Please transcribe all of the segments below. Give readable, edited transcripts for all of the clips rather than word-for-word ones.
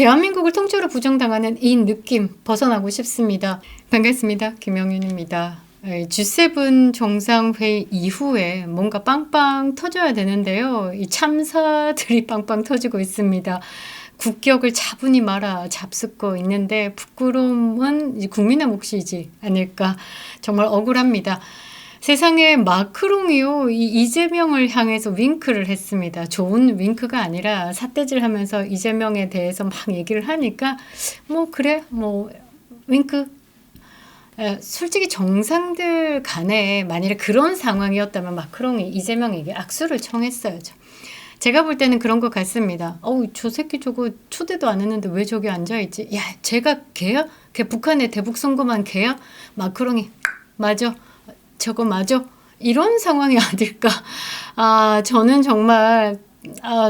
대한민국을 통째로 부정당하는 이 느낌 벗어나고 싶습니다. 반갑습니다. 김영윤입니다. G7 정상회의 이후에 뭔가 빵빵 터져야 되는데요. 이 참사들이 빵빵 터지고 있습니다. 국격을 잡으니 마라 잡수고 있는데 부끄러움은 국민의 몫이지 않을까. 정말 억울합니다. 세상에 마크롱이요, 이 이재명을 향해서 윙크를 했습니다. 좋은 윙크가 아니라 삿대질하면서 이재명에 대해서 막 얘기를 하니까 뭐 그래 뭐 윙크. 솔직히 정상들 간에 만일에 그런 상황이었다면 마크롱이 이재명에게 악수를 청했어야죠. 제가 볼 때는 그런 것 같습니다. 저 새끼 저거 초대도 안 했는데 왜 저기 앉아있지? 야, 쟤가 걔야? 걔 북한의 대북 선거만 걔야? 마크롱이 맞아. 저거 맞아? 이런 상황이 아닐까. 저는 정말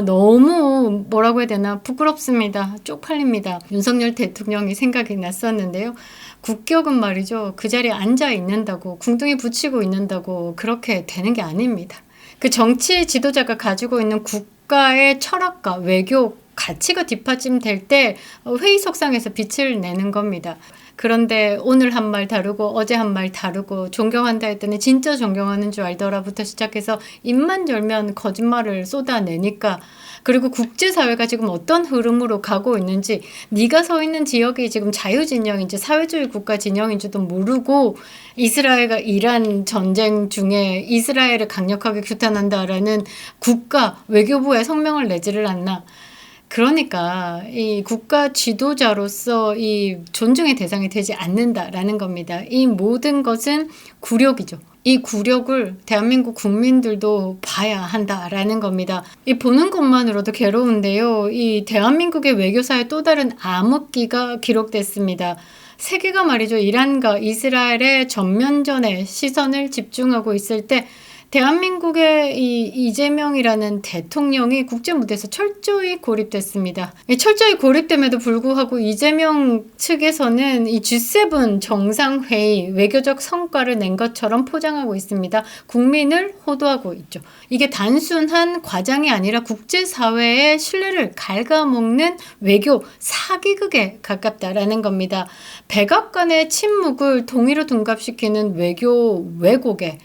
너무 뭐라고 해야 되나 부끄럽습니다. 쪽팔립니다. 윤석열 대통령이 생각이 났었는데요. 국격은 말이죠. 그 자리에 앉아 있는다고 궁둥이 붙이고 있는다고 그렇게 되는 게 아닙니다. 그 정치 지도자가 가지고 있는 국가의 철학과 외교 가치가 뒷받침될 때 회의석상에서 빛을 내는 겁니다. 그런데 오늘 한 말 다르고 어제 한 말 다르고 존경한다 했더니 진짜 존경하는 줄 알더라부터 시작해서 입만 열면 거짓말을 쏟아내니까, 그리고 국제사회가 지금 어떤 흐름으로 가고 있는지, 네가 서 있는 지역이 지금 자유진영인지 사회주의 국가 진영인지도 모르고 이스라엘과 이란 전쟁 중에 이스라엘을 강력하게 규탄한다라는 국가 외교부의 성명을 내지를 않나. 그러니까 이 국가 지도자로서 이 존중의 대상이 되지 않는다라는 겁니다. 이 모든 것은 굴욕이죠. 이 굴욕을 대한민국 국민들도 봐야 한다라는 겁니다. 이 보는 것만으로도 괴로운데요. 이 대한민국의 외교사의 또 다른 암흑기가 기록됐습니다. 세계가 말이죠. 이란과 이스라엘의 전면전에 시선을 집중하고 있을 때 대한민국의 이 이재명이라는 대통령이 국제 무대에서 철저히 고립됐습니다. 철저히 고립됨에도 불구하고 이재명 측에서는 이 G7 정상회의 외교적 성과를 낸 것처럼 포장하고 있습니다. 국민을 호도하고 있죠. 이게 단순한 과장이 아니라 국제사회의 신뢰를 갉아먹는 외교 사기극에 가깝다라는 겁니다. 백악관의 침묵을 동의로 둔갑시키는 외교 왜곡에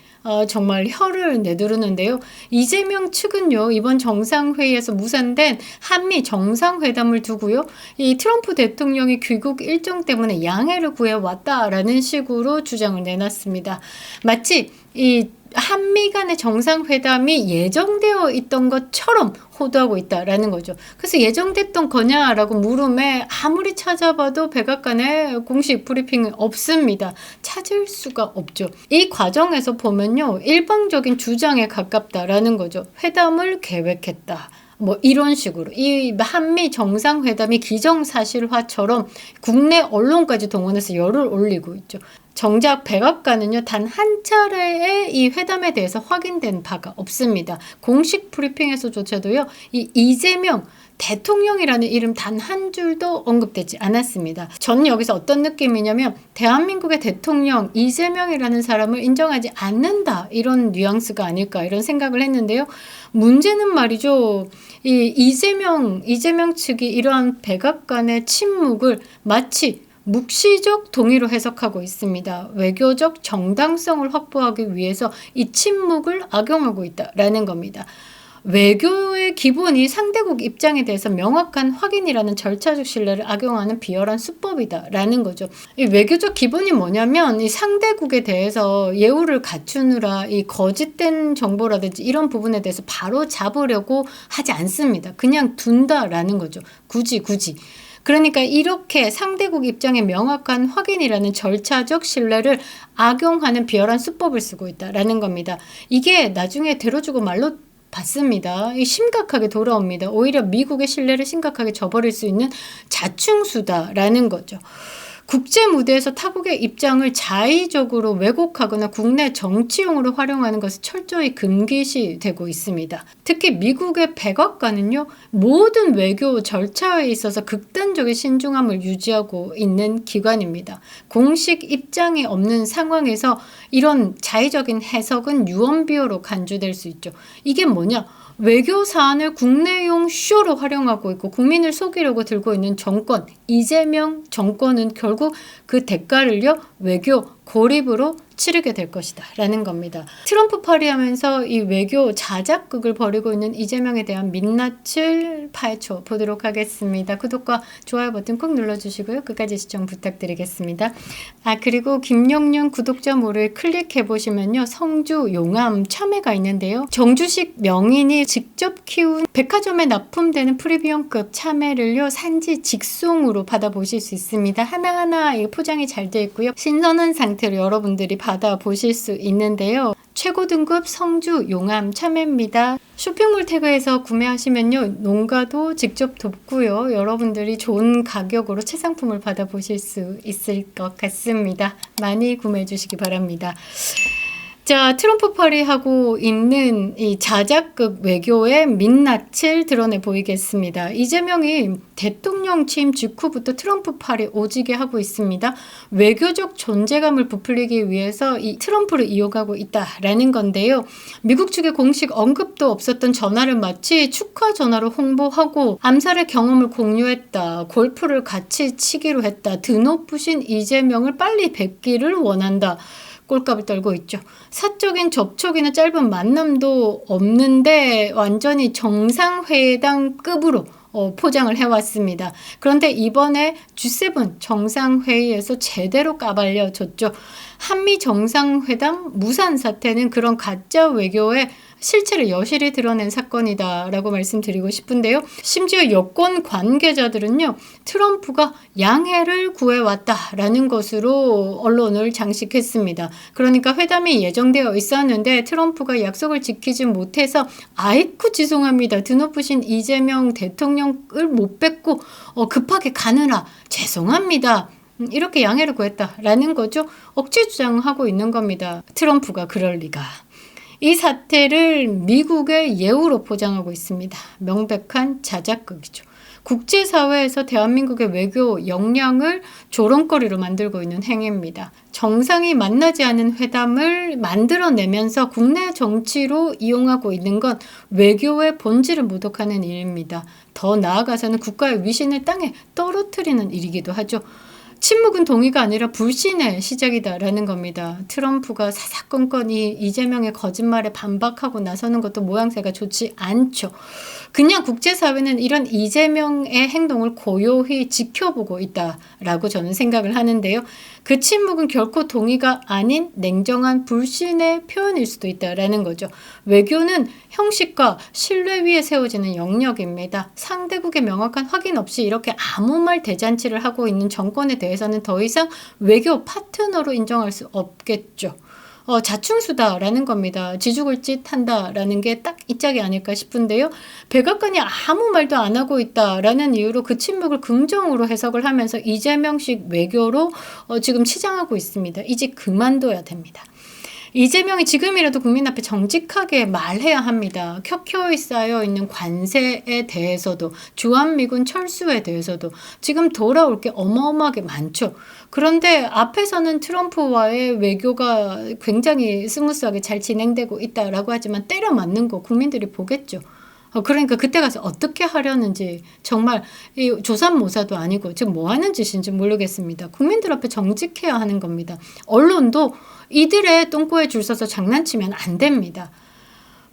정말 혀를 내두르는데요. 이재명 측은요, 이번 정상회의에서 무산된 한미 정상회담을 두고요, 이 트럼프 대통령이 귀국 일정 때문에 양해를 구해왔다라는 식으로 주장을 내놨습니다. 마치 이 한미 간의 정상회담이 예정되어 있던 것처럼 호도하고 있다라는 거죠. 그래서 예정됐던 거냐라고 물음에 아무리 찾아봐도 백악관에 공식 브리핑은 없습니다. 찾을 수가 없죠. 이 과정에서 보면요, 일방적인 주장에 가깝다라는 거죠. 회담을 계획했다. 뭐 이런 식으로 이 한미 정상회담이 기정사실화처럼 국내 언론까지 동원해서 열을 올리고 있죠. 정작 백악관은요, 단 한 차례의 이 회담에 대해서 확인된 바가 없습니다. 공식 브리핑에서조차도요, 이 이재명 대통령이라는 이름 단 한 줄도 언급되지 않았습니다. 저는 여기서 어떤 느낌이냐면 대한민국의 대통령 이재명이라는 사람을 인정하지 않는다, 이런 뉘앙스가 아닐까 이런 생각을 했는데요. 문제는 말이죠. 이 이재명 측이 이러한 백악관의 침묵을 마치 묵시적 동의로 해석하고 있습니다. 외교적 정당성을 확보하기 위해서 이 침묵을 악용하고 있다라는 겁니다. 외교의 기본이 상대국 입장에 대해서 명확한 확인이라는 절차적 신뢰를 악용하는 비열한 수법이다라는 거죠. 이 외교적 기본이 뭐냐면 이 상대국에 대해서 예우를 갖추느라 이 거짓된 정보라든지 이런 부분에 대해서 바로 잡으려고 하지 않습니다. 그냥 둔다라는 거죠. 굳이. 그러니까 이렇게 상대국 입장의 명확한 확인이라는 절차적 신뢰를 악용하는 비열한 수법을 쓰고 있다라는 겁니다. 이게 나중에 대로주고 말로 받습니다. 심각하게 돌아옵니다. 오히려 미국의 신뢰를 심각하게 저버릴 수 있는 자충수다라는 거죠. 국제 무대에서 타국의 입장을 자의적으로 왜곡하거나 국내 정치용으로 활용하는 것은 철저히 금기시되고 있습니다. 특히 미국의 백악관은요, 모든 외교 절차에 있어서 극단적인 신중함을 유지하고 있는 기관입니다. 공식 입장이 없는 상황에서 이런 자의적인 해석은 유언비어로 간주될 수 있죠. 이게 뭐냐? 외교 사안을 국내용 쇼로 활용하고 있고 국민을 속이려고 들고 있는 정권, 이재명 정권은 결국 그 대가를요, 외교 고립으로 치르게 될 것이다 라는 겁니다. 트럼프 파리하면서 이 외교 자작극을 벌이고 있는 이재명에 대한 민낯을 파헤쳐 보도록 하겠습니다. 구독과 좋아요 버튼 꼭 눌러주시고요. 끝까지 시청 부탁드리겠습니다. 그리고 김영윤 구독자 모를 클릭해 보시면요, 성주 용암 참외가 있는데요, 정주식 명인이 직접 키운 백화점에 납품되는 프리미엄급 참외를요, 산지 직송으로 받아보실 수 있습니다. 하나하나 포장이 잘 되어 있고요, 신선한 상태로 여러분들이 받아보실 수 있는데요, 최고 등급 성주 용암 참외입니다. 쇼핑몰 태그에서 구매하시면요, 농가도 직접 돕고요, 여러분들이 좋은 가격으로 최상품을 받아보실 수 있을 것 같습니다. 많이 구매해 주시기 바랍니다. 자, 트럼프 파리하고 있는 이 자작극 외교의 민낯을 드러내 보이겠습니다. 이재명이 대통령 취임 직후부터 트럼프 파리 오지게 하고 있습니다. 외교적 존재감을 부풀리기 위해서 이 트럼프를 이용하고 있다라는 건데요. 미국 측의 공식 언급도 없었던 전화를 마치 축하 전화로 홍보하고 암살의 경험을 공유했다, 골프를 같이 치기로 했다, 드높으신 이재명을 빨리 뵙기를 원한다, 꼴값을 떨고 있죠. 사적인 접촉이나 짧은 만남도 없는데 완전히 정상회담급으로 포장을 해왔습니다. 그런데 이번에 G7 정상회의에서 제대로 까발려졌죠. 한미 정상회담 무산 사태는 그런 가짜 외교의 실체를 여실히 드러낸 사건이다라고 말씀드리고 싶은데요. 심지어 여권 관계자들은요, 트럼프가 양해를 구해왔다라는 것으로 언론을 장식했습니다. 그러니까 회담이 예정되어 있었는데 트럼프가 약속을 지키지 못해서 아이쿠 죄송합니다, 드높으신 이재명 대통령을 못 뵙고 급하게 가느라 죄송합니다, 이렇게 양해를 구했다라는 거죠. 억지 주장하고 있는 겁니다. 트럼프가 그럴 리가. 이 사태를 미국의 예우로 포장하고 있습니다. 명백한 자작극이죠. 국제사회에서 대한민국의 외교 역량을 조롱거리로 만들고 있는 행위입니다. 정상이 만나지 않은 회담을 만들어내면서 국내 정치로 이용하고 있는 건 외교의 본질을 모독하는 일입니다. 더 나아가서는 국가의 위신을 땅에 떨어뜨리는 일이기도 하죠. 침묵은 동의가 아니라 불신의 시작이다라는 겁니다. 트럼프가 사사건건이 이재명의 거짓말에 반박하고 나서는 것도 모양새가 좋지 않죠. 그냥 국제사회는 이런 이재명의 행동을 고요히 지켜보고 있다라고 저는 생각을 하는데요. 그 침묵은 결코 동의가 아닌 냉정한 불신의 표현일 수도 있다라는 거죠. 외교는 형식과 신뢰 위에 세워지는 영역입니다. 상대국의 명확한 확인 없이 이렇게 아무 말 대잔치를 하고 있는 정권에 대해서는 더 이상 외교 파트너로 인정할 수 없겠죠. 자충수다라는 겁니다. 지죽을 짓한다라는 게 딱 이 짝이 아닐까 싶은데요. 백악관이 아무 말도 안 하고 있다라는 이유로 그 침묵을 긍정으로 해석을 하면서 이재명식 외교로 지금 치장하고 있습니다. 이제 그만둬야 됩니다. 이재명이 지금이라도 국민 앞에 정직하게 말해야 합니다. 켜켜이 쌓여있는 관세에 대해서도, 주한미군 철수에 대해서도 지금 돌아올 게 어마어마하게 많죠. 그런데 앞에서는 트럼프와의 외교가 굉장히 스무스하게 잘 진행되고 있다라고 하지만 때려 맞는 거 국민들이 보겠죠. 그러니까 그때 가서 어떻게 하려는지 정말 이 조삼모사도 아니고 지금 뭐 하는 짓인지 모르겠습니다. 국민들 앞에 정직해야 하는 겁니다. 언론도 이들의 똥꼬에 줄 서서 장난치면 안 됩니다.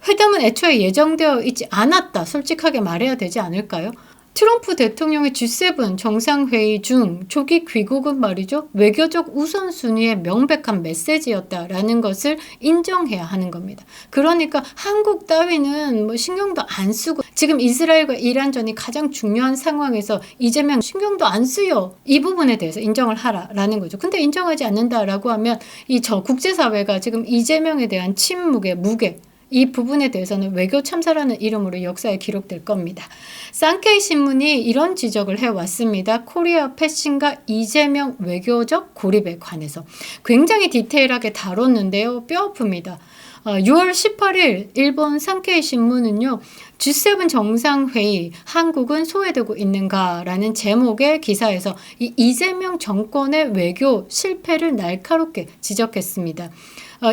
회담은 애초에 예정되어 있지 않았다, 솔직하게 말해야 되지 않을까요? 트럼프 대통령의 G7 정상회의 중 조기 귀국은 말이죠, 외교적 우선순위의 명백한 메시지였다라는 것을 인정해야 하는 겁니다. 그러니까 한국 따위는 뭐 신경도 안 쓰고, 지금 이스라엘과 이란전이 가장 중요한 상황에서 이재명 신경도 안 쓰여, 이 부분에 대해서 인정을 하라라는 거죠. 근데 인정하지 않는다라고 하면 이 국제사회가 지금 이재명에 대한 침묵의 무게, 이 부분에 대해서는 외교 참사라는 이름으로 역사에 기록될 겁니다. 쌍케이 신문이 이런 지적을 해왔습니다. 코리아 패신과 이재명 외교적 고립에 관해서 굉장히 디테일하게 다뤘는데요. 뼈 아픕니다. 6월 18일 일본 산케이 신문은요, G7 정상회의 한국은 소외되고 있는가라는 제목의 기사에서 이 이재명 정권의 외교 실패를 날카롭게 지적했습니다.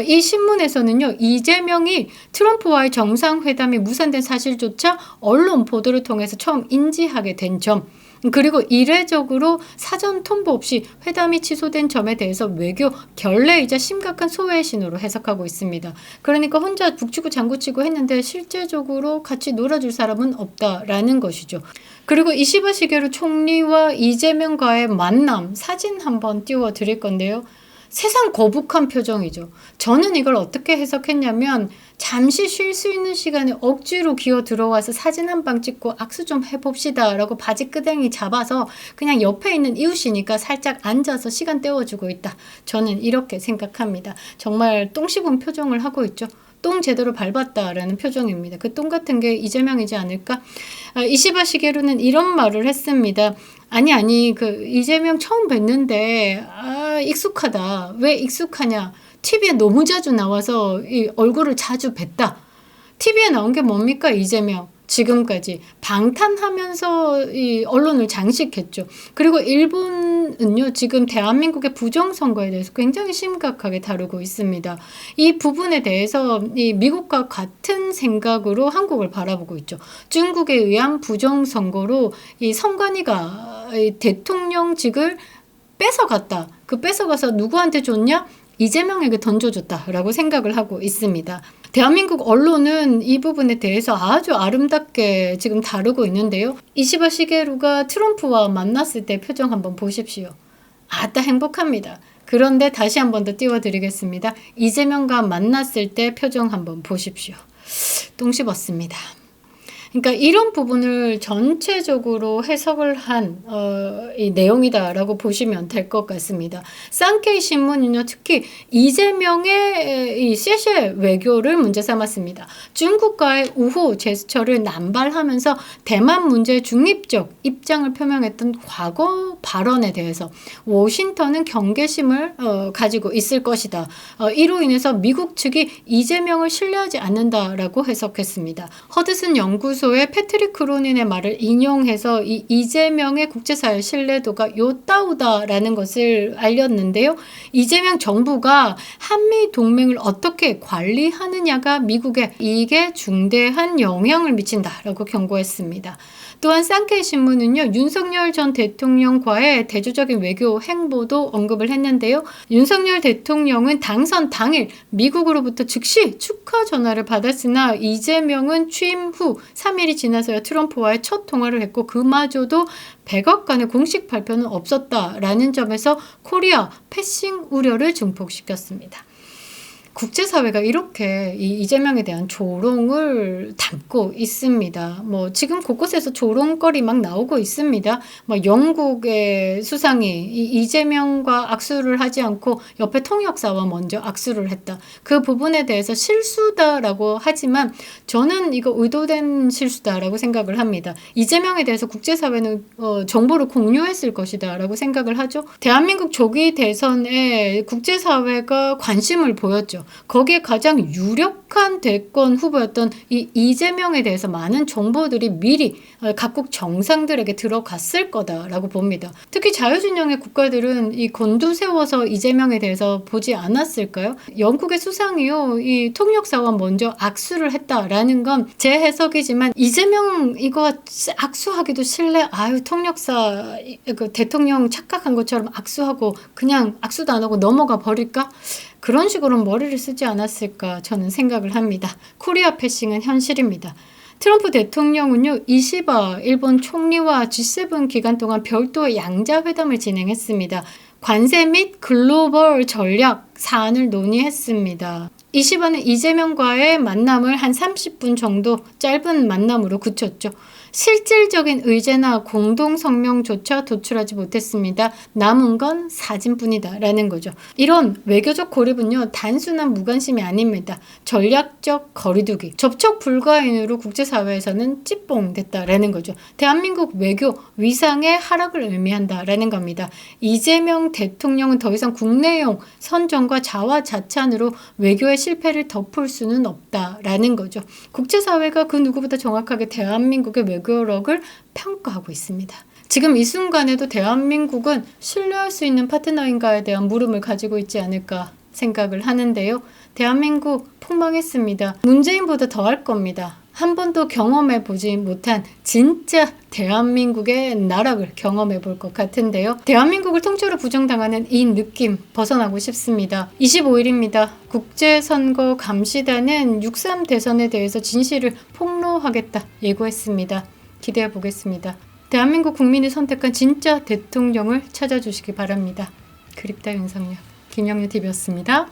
이 신문에서는요, 이재명이 트럼프와의 정상회담이 무산된 사실조차 언론 보도를 통해서 처음 인지하게 된 점, 그리고 이례적으로 사전 통보 없이 회담이 취소된 점에 대해서 외교 결례이자 심각한 소외의 신호로 해석하고 있습니다. 그러니까 혼자 북치고 장구치고 했는데 실제적으로 같이 놀아줄 사람은 없다라는 것이죠. 그리고 이시바 시게루 총리와 이재명과의 만남 사진 한번 띄워드릴 건데요. 세상 거북한 표정이죠. 저는 이걸 어떻게 해석했냐면 잠시 쉴 수 있는 시간에 억지로 기어 들어와서 사진 한 방 찍고 악수 좀 해봅시다 라고 바지 끄댕이 잡아서 그냥 옆에 있는 이웃이니까 살짝 앉아서 시간 때워주고 있다. 저는 이렇게 생각합니다. 정말 똥 씹은 표정을 하고 있죠. 똥 제대로 밟았다라는 표정입니다. 그 똥 같은 게 이재명이지 않을까? 이시바 시게루는 이런 말을 했습니다. 아니 그 이재명 처음 뵀는데 익숙하다. 왜 익숙하냐? TV에 너무 자주 나와서 이 얼굴을 자주 뵀다. TV에 나온 게 뭡니까? 이재명. 지금까지 방탄하면서 이 언론을 장식했죠. 그리고 일본은요, 지금 대한민국의 부정선거에 대해서 굉장히 심각하게 다루고 있습니다. 이 부분에 대해서 이 미국과 같은 생각으로 한국을 바라보고 있죠. 중국에 의한 부정선거로 이 선관위가 이 대통령직을 뺏어갔다. 그 뺏어가서 누구한테 줬냐? 이재명에게 던져줬다라고 생각을 하고 있습니다. 대한민국 언론은 이 부분에 대해서 아주 아름답게 지금 다루고 있는데요. 이시바 시게루가 트럼프와 만났을 때 표정 한번 보십시오. 아따 행복합니다. 그런데 다시 한번 더 띄워드리겠습니다. 이재명과 만났을 때 표정 한번 보십시오. 똥 씹었습니다. 그러니까 이런 부분을 전체적으로 해석을 한 이 내용이다라고 보시면 될 것 같습니다. 쌍케이 신문은요, 특히 이재명의 이 셰셰 외교를 문제 삼았습니다. 중국과의 우호 제스처를 남발하면서 대만 문제에 중립적 입장을 표명했던 과거 발언에 대해서 워싱턴은 경계심을 가지고 있을 것이다. 이로 인해서 미국 측이 이재명을 신뢰하지 않는다라고 해석했습니다. 허드슨 연구소의 패트릭 크로닌의 말을 인용해서 이 이재명의 국제사회 신뢰도가 요따우다라는 것을 알렸는데요. 이재명 정부가 한미 동맹을 어떻게 관리하느냐가 미국에 이게 중대한 영향을 미친다라고 경고했습니다. 또한 쌍케이 신문은요, 윤석열 전 대통령과의 대조적인 외교 행보도 언급을 했는데요. 윤석열 대통령은 당선 당일 미국으로부터 즉시 축하 전화를 받았으나 이재명은 취임 후 3일이 지나서야 트럼프와의 첫 통화를 했고 그마저도 백악관의 공식 발표는 없었다라는 점에서 코리아 패싱 우려를 증폭시켰습니다. 국제사회가 이렇게 이재명에 대한 조롱을 담고 있습니다. 뭐 지금 곳곳에서 조롱거리 막 나오고 있습니다. 뭐 영국의 수상이 이재명과 악수를 하지 않고 옆에 통역사와 먼저 악수를 했다. 그 부분에 대해서 실수다라고 하지만 저는 이거 의도된 실수다라고 생각을 합니다. 이재명에 대해서 국제사회는 정보를 공유했을 것이다라고 생각을 하죠. 대한민국 조기 대선에 국제사회가 관심을 보였죠. 거기에 가장 유력한 대권 후보였던 이 이재명에 대해서 많은 정보들이 미리 각국 정상들에게 들어갔을 거다라고 봅니다. 특히 자유진영의 국가들은 이 곤두세워서 이재명에 대해서 보지 않았을까요? 영국의 수상이요, 이 통역사와 먼저 악수를 했다라는 건 제 해석이지만 이재명 이거 악수하기도 실례. 통역사 그 대통령 착각한 것처럼 악수하고 그냥 악수도 안 하고 넘어가 버릴까? 그런 식으로 머리를 쓰지 않았을까 저는 생각을 합니다. 코리아 패싱은 현실입니다. 트럼프 대통령은요, 이시바 일본 총리와 G7 기간 동안 별도의 양자회담을 진행했습니다. 관세 및 글로벌 전략 사안을 논의했습니다. 이시바는 이재명과의 만남을 한 30분 정도 짧은 만남으로 그쳤죠. 실질적인 의제나 공동성명조차 도출하지 못했습니다. 남은 건 사진뿐이다 라는 거죠. 이런 외교적 고립은요, 단순한 무관심이 아닙니다. 전략적 거리두기, 접촉 불가인으로 국제사회에서는 찌뽕됐다라는 거죠. 대한민국 외교 위상의 하락을 의미한다라는 겁니다. 이재명 대통령은 더 이상 국내용 선전과 자화자찬으로 외교의 실패를 덮을 수는 없다라는 거죠. 국제사회가 그 누구보다 정확하게 대한민국의 외교력을 평가하고 있습니다. 지금 이 순간에도 대한민국은 신뢰할 수 있는 파트너인가에 대한 물음을 가지고 있지 않을까 생각을 하는데요. 대한민국 폭망했습니다. 문재인보다 더 할 겁니다. 한 번도 경험해 보지 못한 진짜 대한민국의 나락을 경험해 볼 것 같은데요. 대한민국을 통째로 부정당하는 이 느낌 벗어나고 싶습니다. 25일입니다. 국제선거감시단은 6.3 대선에 대해서 진실을 폭로하겠다 예고했습니다. 기대해 보겠습니다. 대한민국 국민이 선택한 진짜 대통령을 찾아주시기 바랍니다. 그립다 윤석열. 김영유 TV였습니다.